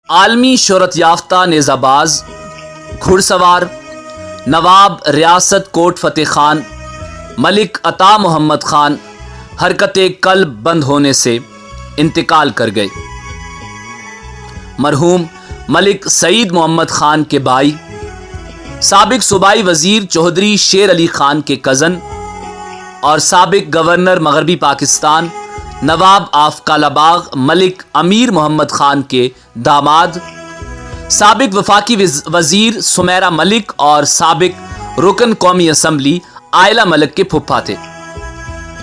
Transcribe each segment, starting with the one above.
عالمی شہرت یافتہ نیزہ باز، گھڑ سوار نواب ریاست کوٹ فتح خان ملک عطا محمد خان حرکت قلب بند ہونے سے انتقال کر گئے۔ مرحوم ملک سعید محمد خان کے بھائی، سابق صوبائی وزیر چودھری شیر علی خان کے کزن اور سابق گورنر مغربی پاکستان نواب آف کالا باغ ملک امیر محمد خان کے داماد، سابق وفاقی وزیر سمیرہ ملک اور سابق رکن قومی اسمبلی عائلہ ملک کے پھپھا تھے۔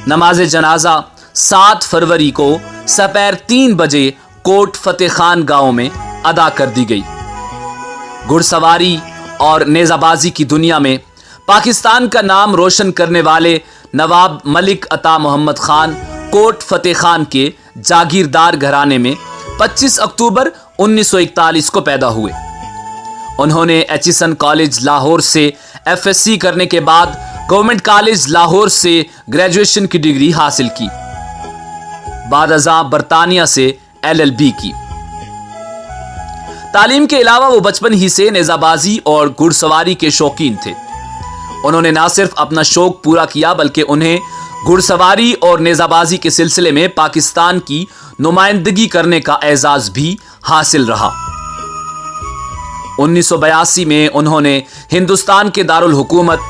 نماز جنازہ 7 فروری کو سپہر 3 بجے کوٹ فتح خان گاؤں میں ادا کر دی گئی۔ گھڑ سواری اور نیزہ بازی کی دنیا میں پاکستان کا نام روشن کرنے والے نواب ملک عطا محمد خان کوٹ فتح خان کے جاگیردار گھرانے میں 25 اکتوبر 1941 کو پیدا ہوئے۔ انہوں نے ایچیسن کالج لاہور سے FSc کرنے کے بعد گورنمنٹ کالج لاہور سے گریجویشن کی ڈگری حاصل کی۔ بعد ازاں برطانیہ سے LLB کی۔ تعلیم کے علاوہ وہ بچپن ہی سے نیزہ بازی اور گھڑ سواری کے شوقین تھے۔ انہوں نے نہ صرف اپنا شوق پورا کیا بلکہ انہیں گھڑ سواری اور نیزہ بازی کے سلسلے میں پاکستان کی نمائندگی کرنے کا اعزاز بھی حاصل رہا۔ 1982 میں انہوں نے ہندوستان کے دارالحکومت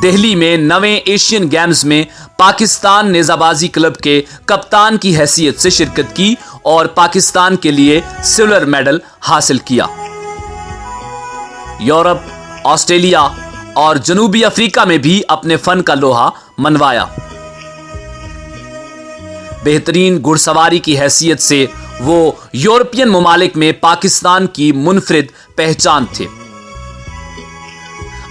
دہلی میں 9ویں ایشین گیمز میں پاکستان نیزہ بازی کلب کے کپتان کی حیثیت سے شرکت کی اور پاکستان کے لیے سلور میڈل حاصل کیا۔ یورپ، آسٹریلیا اور جنوبی افریقہ میں بھی اپنے فن کا لوہا منوایا۔ بہترین گھڑ سواری کی حیثیت سے وہ یورپین ممالک میں پاکستان کی منفرد پہچان تھے۔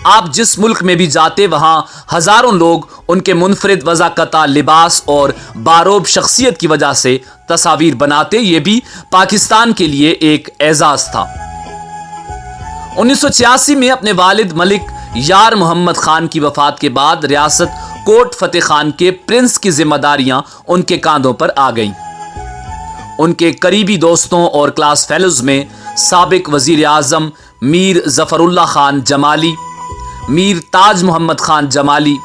آپ جس ملک میں بھی جاتے وہاں ہزاروں لوگ ان کے منفرد وضاقتہ لباس اور باروب شخصیت کی وجہ سے تصاویر بناتے۔ یہ بھی پاکستان کے لیے ایک اعزاز تھا۔ 1986 میں اپنے والد ملک یار محمد خان کی وفات کے بعد ریاست کوٹ فتح خان کے پرنس کی ذمہ داریاں ان کے کاندھوں پر آ گئیں۔ ان کے قریبی دوستوں اور کلاس فیلوز میں سابق وزیر اعظم میر ظفر اللہ خان جمالی، میر تاج محمد خان جمالی،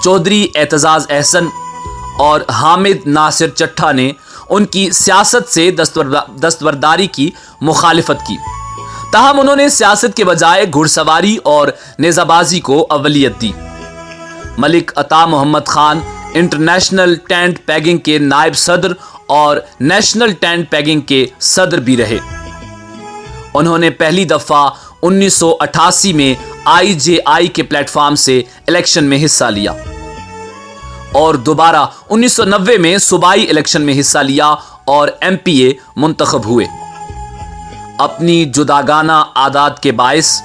چودھری اعتزاز احسن اور حامد ناصر چٹھا نے ان کی سیاست سے دستبرداری کی مخالفت کی۔ تاہم انہوں نے سیاست کے بجائے گھڑ سواری اور نیزہ بازی کو اولویت دی۔ ملک عطا محمد خان انٹرنیشنل ٹینٹ پیگنگ کے نائب صدر اور نیشنل ٹینٹ پیگنگ کے صدر بھی رہے۔ انہوں نے پہلی دفعہ 1988 میں IJI کے پلیٹ فارم سے الیکشن میں حصہ لیا اور دوبارہ 1990 میں صوبائی الیکشن میں حصہ لیا اور MPA منتخب ہوئے۔ اپنی جداگانہ عادات کے باعث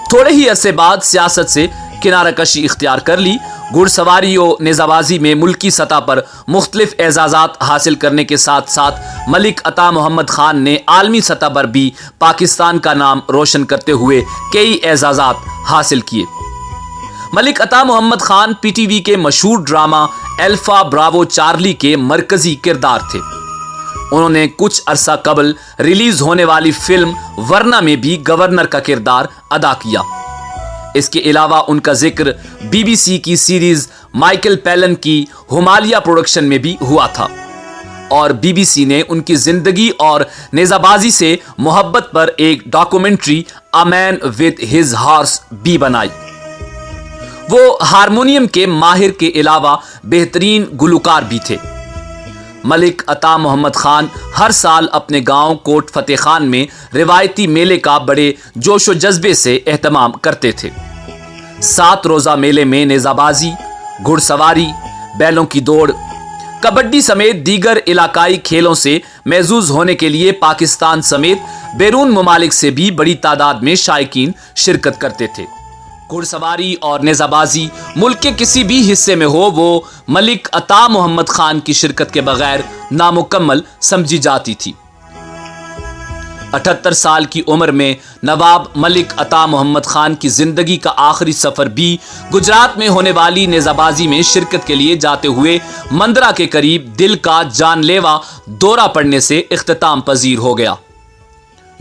تھوڑے ہی عرصے بعد سیاست سے کنارہ کشی اختیار کر لی۔ گھڑ سواری و نیزہ بازی میں ملکی سطح پر مختلف اعزازات حاصل کرنے کے ساتھ ساتھ ملک عطا محمد خان نے عالمی سطح پر بھی پاکستان کا نام روشن کرتے ہوئے کئی اعزازات حاصل کیے۔ ملک عطا محمد خان PTV کے مشہور ڈرامہ الفا براوو چارلی کے مرکزی کردار تھے۔ انہوں نے کچھ عرصہ قبل ریلیز ہونے والی فلم ورنہ میں بھی گورنر کا کردار ادا کیا۔ اس کے علاوہ ان کا ذکر BBC کی سیریز مائیکل پیلن کی ہمالیہ پروڈکشن میں بھی ہوا تھا اور BBC نے ان کی زندگی اور نیزہ بازی سے محبت پر ایک documentary A Man with His Horse بھی بنائی۔ وہ ہارمونیم کے ماہر کے علاوہ بہترین گلوکار بھی تھے۔ ملک عطا محمد خان ہر سال اپنے گاؤں کوٹ فتح خان میں روایتی میلے کا بڑے جوش و جذبے سے اہتمام کرتے تھے۔ 7 روزہ میلے میں نیزہ بازی، گھڑ سواری، بیلوں کی دوڑ، کبڈی سمیت دیگر علاقائی کھیلوں سے محظوظ ہونے کے لیے پاکستان سمیت بیرون ممالک سے بھی بڑی تعداد میں شائقین شرکت کرتے تھے۔ گھڑ سواری اور نیزہ بازی ملک کے کسی بھی حصے میں ہو، وہ ملک عطا محمد خان کی شرکت کے بغیر نامکمل سمجھی جاتی تھی۔ 78 سال کی عمر میں نواب ملک عطا محمد خان کی زندگی کا آخری سفر بھی گجرات میں ہونے والی نیزہ بازی میں شرکت کے لیے جاتے ہوئے مندرا کے قریب دل کا جان لیوا دورہ پڑنے سے اختتام پذیر ہو گیا۔